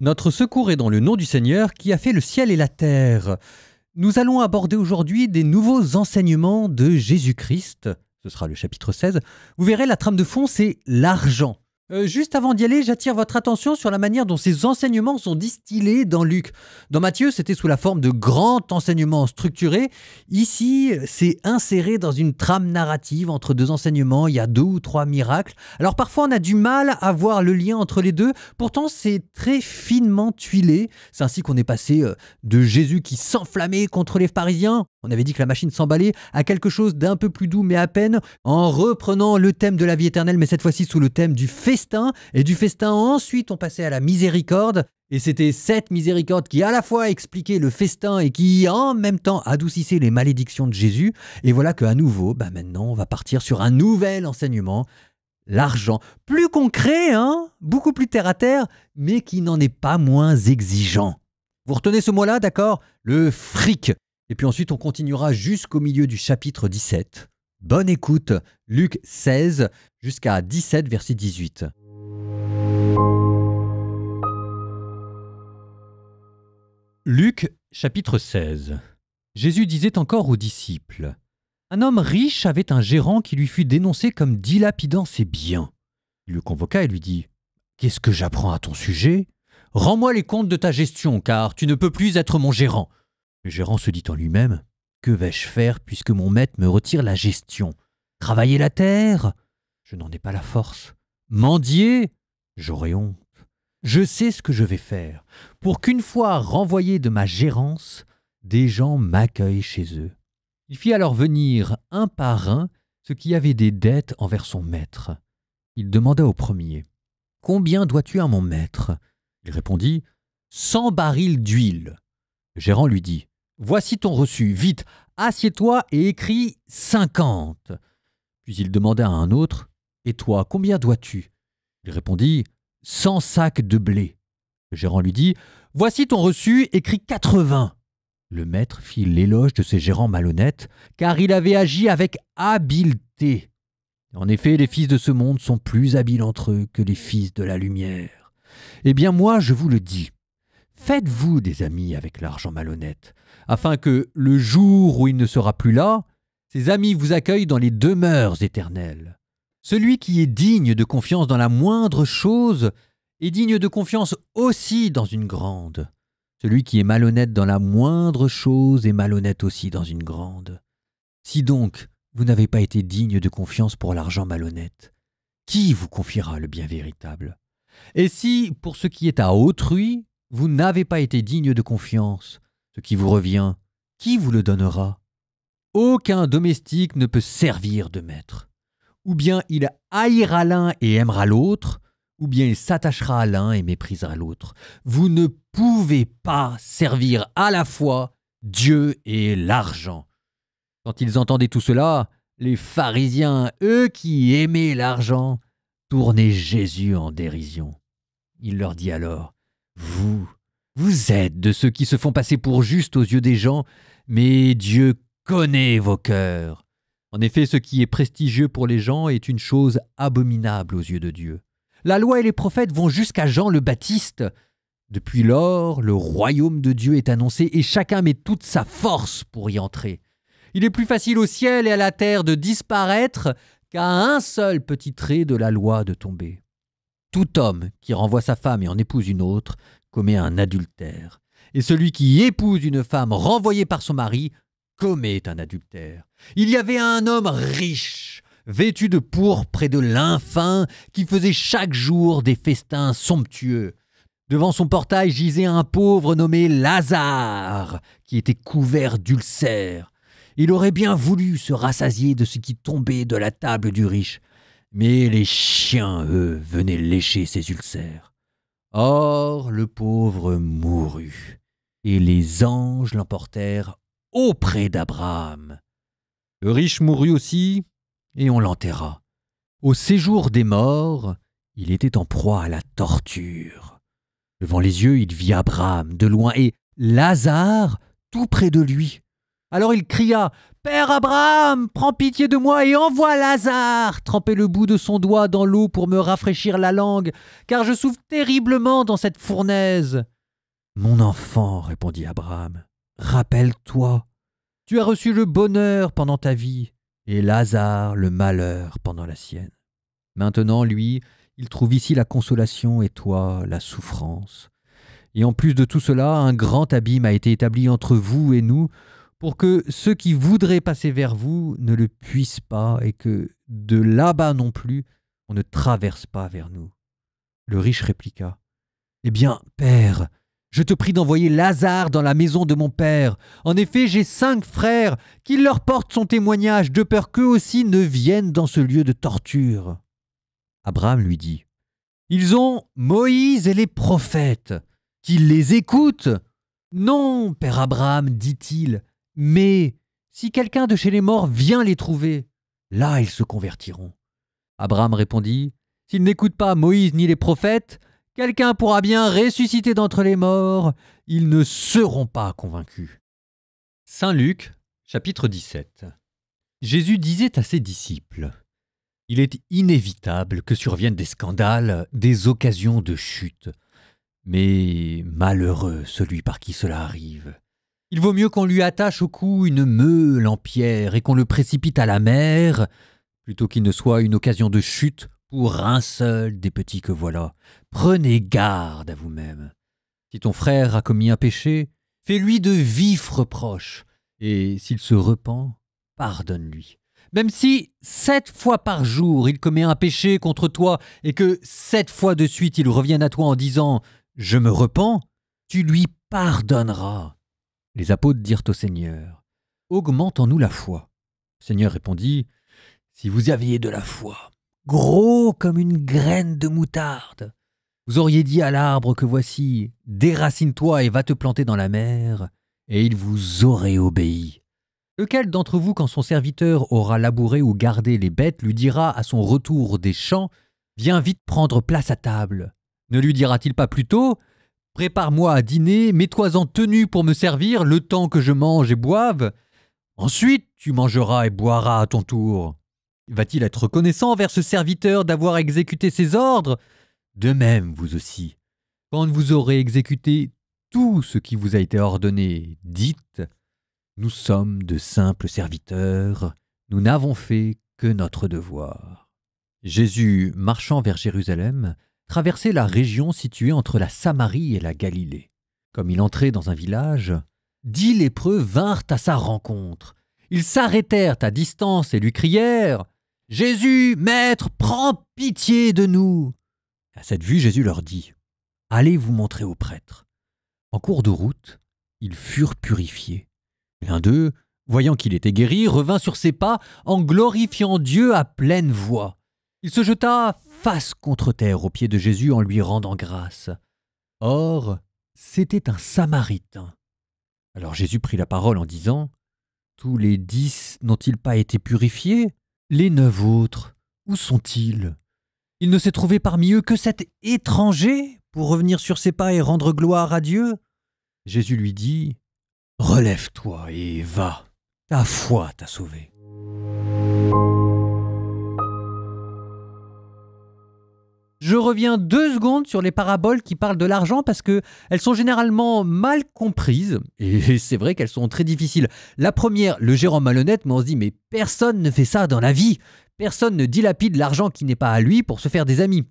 Notre secours est dans le nom du Seigneur qui a fait le ciel et la terre. Nous allons aborder aujourd'hui des nouveaux enseignements de Jésus-Christ. Ce sera le chapitre 16. Vous verrez, la trame de fond, c'est l'argent. Juste avant d'y aller, j'attire votre attention sur la manière dont ces enseignements sont distillés dans Luc. Dans Matthieu, c'était sous la forme de grands enseignements structurés. Ici, c'est inséré dans une trame narrative entre deux enseignements. Il y a 2 ou 3 miracles. Alors parfois, on a du mal à voir le lien entre les deux. Pourtant, c'est très finement tuilé. C'est ainsi qu'on est passé de Jésus qui s'enflammait contre les pharisiens. On avait dit que la machine s'emballait à quelque chose d'un peu plus doux, mais à peine, en reprenant le thème de la vie éternelle, mais cette fois-ci sous le thème du festin. Et du festin, ensuite, on passait à la miséricorde. Et c'était cette miséricorde qui à la fois expliquait le festin et qui en même temps adoucissait les malédictions de Jésus. Et voilà qu'à nouveau, maintenant, on va partir sur un nouvel enseignement, l'argent. Plus concret, beaucoup plus terre à terre, mais qui n'en est pas moins exigeant. Vous retenez ce mot-là, d'accord? Le fric. Et puis ensuite, on continuera jusqu'au milieu du chapitre 17. Bonne écoute, Luc 16 jusqu'à 17, verset 18. Luc, chapitre 16. Jésus disait encore aux disciples : « Un homme riche avait un gérant qui lui fut dénoncé comme dilapidant ses biens. Il le convoqua et lui dit : « Qu'est-ce que j'apprends à ton sujet ? Rends-moi les comptes de ta gestion, car tu ne peux plus être mon gérant. » Le gérant se dit en lui-même : « Que vais-je faire puisque mon maître me retire la gestion ? Travailler la terre ? Je n'en ai pas la force. Mendier ? J'aurai honte. Je sais ce que je vais faire. Pour qu'une fois renvoyé de ma gérance, des gens m'accueillent chez eux. » Il fit alors venir un par un ceux qui avaient des dettes envers son maître. Il demanda au premier : « Combien dois-tu à mon maître ? » Il répondit : « 100 barils d'huile. » Le gérant lui dit : « Voici ton reçu, vite, assieds-toi et écris 50. » Puis il demanda à un autre : « Et toi, combien dois-tu ? » Il répondit : « 100 sacs de blé. » Le gérant lui dit : « Voici ton reçu, écris 80. » Le maître fit l'éloge de ces gérants malhonnêtes, car il avait agi avec habileté. En effet, les fils de ce monde sont plus habiles entre eux que les fils de la lumière. Eh bien moi, je vous le dis, faites-vous des amis avec l'argent malhonnête, afin que, le jour où il ne sera plus là, ses amis vous accueillent dans les demeures éternelles. Celui qui est digne de confiance dans la moindre chose est digne de confiance aussi dans une grande. Celui qui est malhonnête dans la moindre chose est malhonnête aussi dans une grande. Si donc vous n'avez pas été digne de confiance pour l'argent malhonnête, qui vous confiera le bien véritable ? Et si, pour ce qui est à autrui, vous n'avez pas été digne de confiance, ce qui vous revient, qui vous le donnera ? Aucun domestique ne peut servir de maître. Ou bien il haïra l'un et aimera l'autre, ou bien il s'attachera à l'un et méprisera l'autre. Vous ne pouvez pas servir à la fois Dieu et l'argent. » Quand ils entendaient tout cela, les pharisiens, eux qui aimaient l'argent, tournaient Jésus en dérision. Il leur dit alors : « Vous êtes de ceux qui se font passer pour justes aux yeux des gens, mais Dieu connaît vos cœurs. En effet, ce qui est prestigieux pour les gens est une chose abominable aux yeux de Dieu. La loi et les prophètes vont jusqu'à Jean le Baptiste. Depuis lors, le royaume de Dieu est annoncé et chacun met toute sa force pour y entrer. Il est plus facile au ciel et à la terre de disparaître qu'à un seul petit trait de la loi de tomber. Tout homme qui renvoie sa femme et en épouse une autre commet un adultère. Et celui qui épouse une femme renvoyée par son mari commet un adultère. Il y avait un homme riche, vêtu de pourpre et de lin fin, qui faisait chaque jour des festins somptueux. Devant son portail gisait un pauvre nommé Lazare, qui était couvert d'ulcères. Il aurait bien voulu se rassasier de ce qui tombait de la table du riche, mais les chiens, eux, venaient lécher ses ulcères. Or, le pauvre mourut, et les anges l'emportèrent auprès d'Abraham. Le riche mourut aussi, et on l'enterra. Au séjour des morts, il était en proie à la torture. Devant les yeux, il vit Abraham de loin et Lazare tout près de lui. Alors il cria : Père Abraham, prends pitié de moi et envoie Lazare tremper le bout de son doigt dans l'eau pour me rafraîchir la langue, car je souffre terriblement dans cette fournaise. » « Mon enfant, répondit Abraham, rappelle-toi, tu as reçu le bonheur pendant ta vie, et Lazare le malheur pendant la sienne. Maintenant, lui, il trouve ici la consolation et toi, la souffrance. Et en plus de tout cela, un grand abîme a été établi entre vous et nous, pour que ceux qui voudraient passer vers vous ne le puissent pas, et que de là-bas non plus, on ne traverse pas vers nous. » Le riche répliqua, « Eh bien, Père, je te prie d'envoyer Lazare dans la maison de mon père. En effet, j'ai 5 frères, qu'il leur porte son témoignage, de peur qu'eux aussi ne viennent dans ce lieu de torture. » Abraham lui dit, « Ils ont Moïse et les prophètes, qu'ils les écoutent. »« Non, père Abraham, dit-il, mais si quelqu'un de chez les morts vient les trouver, là ils se convertiront. » Abraham répondit, « S'ils n'écoutent pas Moïse ni les prophètes, quelqu'un pourra bien ressusciter d'entre les morts, ils ne seront pas convaincus. » Saint Luc, chapitre 17. Jésus disait à ses disciples, « Il est inévitable que surviennent des scandales, des occasions de chute. Mais malheureux celui par qui cela arrive. Il vaut mieux qu'on lui attache au cou une meule en pierre et qu'on le précipite à la mer, plutôt qu'il ne soit une occasion de chute pour un seul des petits que voilà. Prenez garde à vous-même. Si ton frère a commis un péché, fais-lui de vifs reproches, et s'il se repent, pardonne-lui. Même si 7 fois par jour il commet un péché contre toi et que 7 fois de suite il revienne à toi en disant « Je me repens », tu lui pardonneras. » Les apôtres dirent au Seigneur, « Augmente en nous la foi. » Le Seigneur répondit, « Si vous aviez de la foi, gros comme une graine de moutarde, vous auriez dit à l'arbre que voici, déracine-toi et va te planter dans la mer, et il vous aurait obéi. Lequel d'entre vous, quand son serviteur aura labouré ou gardé les bêtes, lui dira à son retour des champs, viens vite prendre place à table? Ne lui dira-t-il pas plutôt, prépare-moi à dîner, mets-toi en tenue pour me servir le temps que je mange et boive? Ensuite, tu mangeras et boiras à ton tour. Va-t-il être reconnaissant envers ce serviteur d'avoir exécuté ses ordres? De même, vous aussi, quand vous aurez exécuté tout ce qui vous a été ordonné, dites, nous sommes de simples serviteurs, nous n'avons fait que notre devoir. » Jésus, marchant vers Jérusalem, traversait la région située entre la Samarie et la Galilée. Comme il entrait dans un village, 10 lépreux vinrent à sa rencontre. Ils s'arrêtèrent à distance et lui crièrent « Jésus, Maître, prends pitié de nous !» À cette vue, Jésus leur dit « Allez vous montrer au prêtre. » En cours de route, ils furent purifiés. L'un d'eux, voyant qu'il était guéri, revint sur ses pas en glorifiant Dieu à pleine voix. Il se jeta face contre terre aux pieds de Jésus en lui rendant grâce. Or, c'était un Samaritain. Alors Jésus prit la parole en disant « Tous les 10 n'ont-ils pas été purifiés? Les 9 autres, où sont-ils? Il ne s'est trouvé parmi eux que cet étranger pour revenir sur ses pas et rendre gloire à Dieu. » Jésus lui dit « Relève-toi et va, ta foi t'a sauvé. » Je reviens 2 secondes sur les paraboles qui parlent de l'argent parce qu'elles sont généralement mal comprises et c'est vrai qu'elles sont très difficiles. La première, le gérant malhonnête, mais on se dit mais personne ne fait ça dans la vie. Personne ne dilapide l'argent qui n'est pas à lui pour se faire des amis.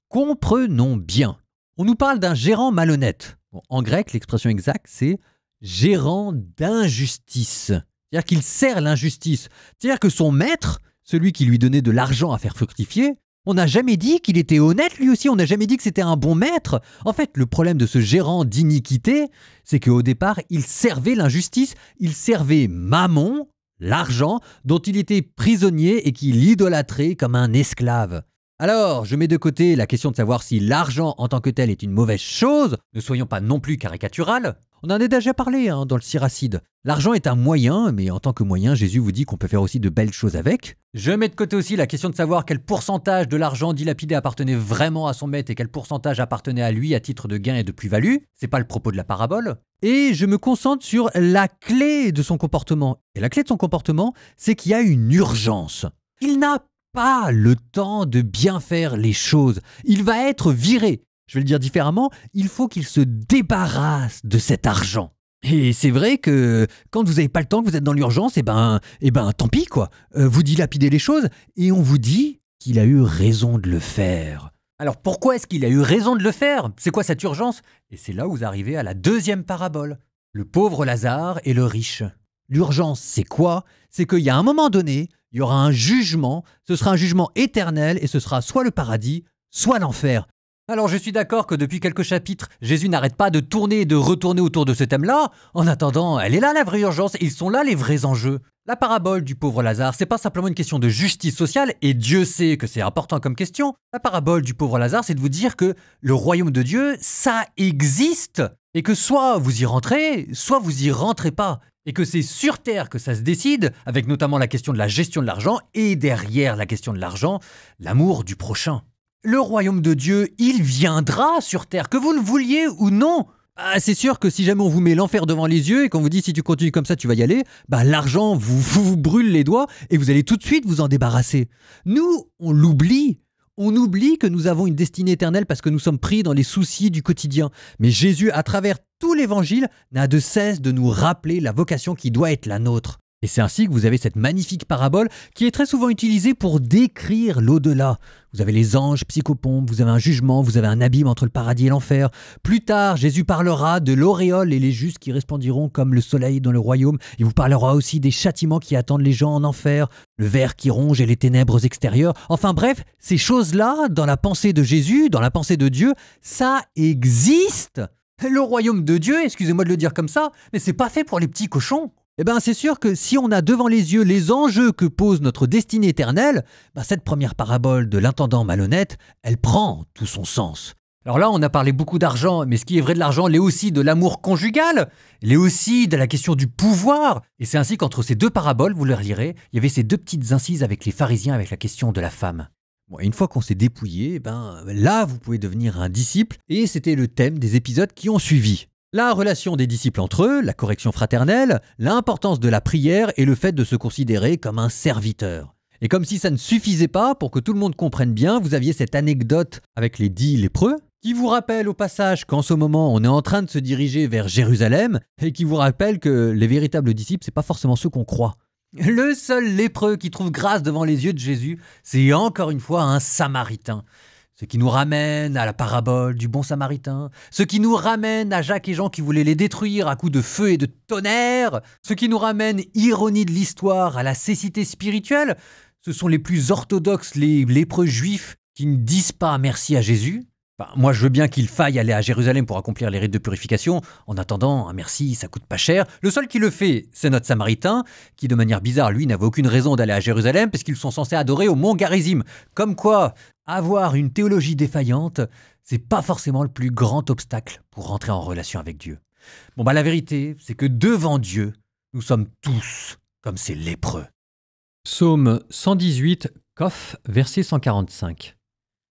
Comprenons bien. On nous parle d'un gérant malhonnête. Bon, en grec, l'expression exacte, c'est gérant d'injustice. C'est-à-dire qu'il sert l'injustice. C'est-à-dire que son maître, celui qui lui donnait de l'argent à faire fructifier, on n'a jamais dit qu'il était honnête lui aussi, on n'a jamais dit que c'était un bon maître. En fait, le problème de ce gérant d'iniquité, c'est qu'au départ, il servait l'injustice, il servait Mammon, l'argent, dont il était prisonnier et qu'il idolâtrait comme un esclave. Alors, je mets de côté la question de savoir si l'argent en tant que tel est une mauvaise chose, ne soyons pas non plus caricaturales. On en a déjà parlé dans le Siracide. L'argent est un moyen, mais en tant que moyen, Jésus vous dit qu'on peut faire aussi de belles choses avec. Je mets de côté aussi la question de savoir quel pourcentage de l'argent dilapidé appartenait vraiment à son maître et quel pourcentage appartenait à lui à titre de gain et de plus-value. C'est pas le propos de la parabole. Et je me concentre sur la clé de son comportement. Et la clé de son comportement, c'est qu'il y a une urgence. Il n'a pas le temps de bien faire les choses. Il va être viré. Je vais le dire différemment, il faut qu'il se débarrasse de cet argent. Et c'est vrai que quand vous n'avez pas le temps, que vous êtes dans l'urgence, tant pis quoi. Vous dilapidez les choses et on vous dit qu'il a eu raison de le faire. Alors pourquoi est-ce qu'il a eu raison de le faire? C'est quoi cette urgence? Et c'est là où vous arrivez à la deuxième parabole. Le pauvre Lazare et le riche. L'urgence, c'est quoi? C'est qu'il y a un moment donné, il y aura un jugement, ce sera un jugement éternel et ce sera soit le paradis, soit l'enfer. Alors je suis d'accord que depuis quelques chapitres, Jésus n'arrête pas de tourner et de retourner autour de ce thème-là. En attendant, elle est là la vraie urgence, et ils sont là les vrais enjeux. La parabole du pauvre Lazare, c'est pas simplement une question de justice sociale, et Dieu sait que c'est important comme question. La parabole du pauvre Lazare, c'est de vous dire que le royaume de Dieu, ça existe, et que soit vous y rentrez, soit vous y rentrez pas. Et que c'est sur Terre que ça se décide, avec notamment la question de la gestion de l'argent, et derrière la question de l'argent, l'amour du prochain. Le royaume de Dieu, il viendra sur Terre, que vous le vouliez ou non. C'est sûr que si jamais on vous met l'enfer devant les yeux et qu'on vous dit si tu continues comme ça tu vas y aller, l'argent vous brûle les doigts et vous allez tout de suite vous en débarrasser. Nous, on l'oublie. On oublie que nous avons une destinée éternelle parce que nous sommes pris dans les soucis du quotidien. Mais Jésus, à travers tout l'évangile, n'a de cesse de nous rappeler la vocation qui doit être la nôtre. Et c'est ainsi que vous avez cette magnifique parabole qui est très souvent utilisée pour décrire l'au-delà. Vous avez les anges psychopompes, vous avez un jugement, vous avez un abîme entre le paradis et l'enfer. Plus tard, Jésus parlera de l'auréole et les justes qui resplendiront comme le soleil dans le royaume. Il vous parlera aussi des châtiments qui attendent les gens en enfer, le ver qui ronge et les ténèbres extérieures. Enfin bref, ces choses-là, dans la pensée de Jésus, dans la pensée de Dieu, ça existe. Le royaume de Dieu, excusez-moi de le dire comme ça, mais c'est pas fait pour les petits cochons. C'est sûr que si on a devant les yeux les enjeux que pose notre destinée éternelle, cette première parabole de l'intendant malhonnête, elle prend tout son sens. Alors là, on a parlé beaucoup d'argent, mais ce qui est vrai de l'argent l'est aussi de l'amour conjugal, l'est aussi de la question du pouvoir. Et c'est ainsi qu'entre ces deux paraboles, vous les relirez, il y avait ces deux petites incises avec les pharisiens avec la question de la femme. Bon, une fois qu'on s'est dépouillé, là, vous pouvez devenir un disciple, et c'était le thème des épisodes qui ont suivi. La relation des disciples entre eux, la correction fraternelle, l'importance de la prière et le fait de se considérer comme un serviteur. Et comme si ça ne suffisait pas, pour que tout le monde comprenne bien, vous aviez cette anecdote avec les 10 lépreux, qui vous rappelle au passage qu'en ce moment, on est en train de se diriger vers Jérusalem, et qui vous rappelle que les véritables disciples, c'est pas forcément ceux qu'on croit. Le seul lépreux qui trouve grâce devant les yeux de Jésus, c'est encore une fois un Samaritain. Ce qui nous ramène à la parabole du bon Samaritain, ce qui nous ramène à Jacques et Jean qui voulaient les détruire à coups de feu et de tonnerre, ce qui nous ramène, ironie de l'histoire, à la cécité spirituelle. Ce sont les plus orthodoxes, les lépreux juifs, qui ne disent pas merci à Jésus. Moi, je veux bien qu'il faille aller à Jérusalem pour accomplir les rites de purification. En attendant, un merci, ça coûte pas cher. Le seul qui le fait, c'est notre Samaritain, qui de manière bizarre, lui, n'avait aucune raison d'aller à Jérusalem parce qu'ils sont censés adorer au mont Garizim. Comme quoi, avoir une théologie défaillante, c'est pas forcément le plus grand obstacle pour rentrer en relation avec Dieu. La vérité, c'est que devant Dieu, nous sommes tous comme ces lépreux. Psaume 118, Koph, verset 145.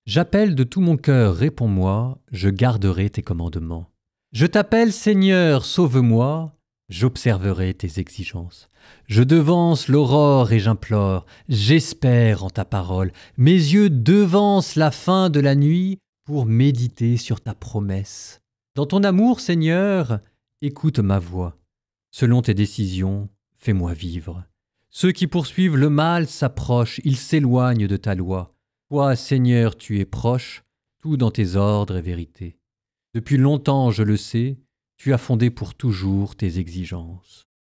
J'appelle de tout mon cœur, réponds-moi, je garderai tes commandements. Je t'appelle Seigneur, sauve-moi, j'observerai tes exigences. Je devance l'aurore et j'implore, j'espère en ta parole. Mes yeux devancent la fin de la nuit pour méditer sur ta promesse. Dans ton amour, Seigneur, écoute ma voix. Selon tes décisions, fais-moi vivre. Ceux qui poursuivent le mal s'approchent, ils s'éloignent de ta loi. Toi, Seigneur, tu es proche, tout dans tes ordres et vérité. Depuis longtemps, je le sais, tu as fondé pour toujours tes exigences.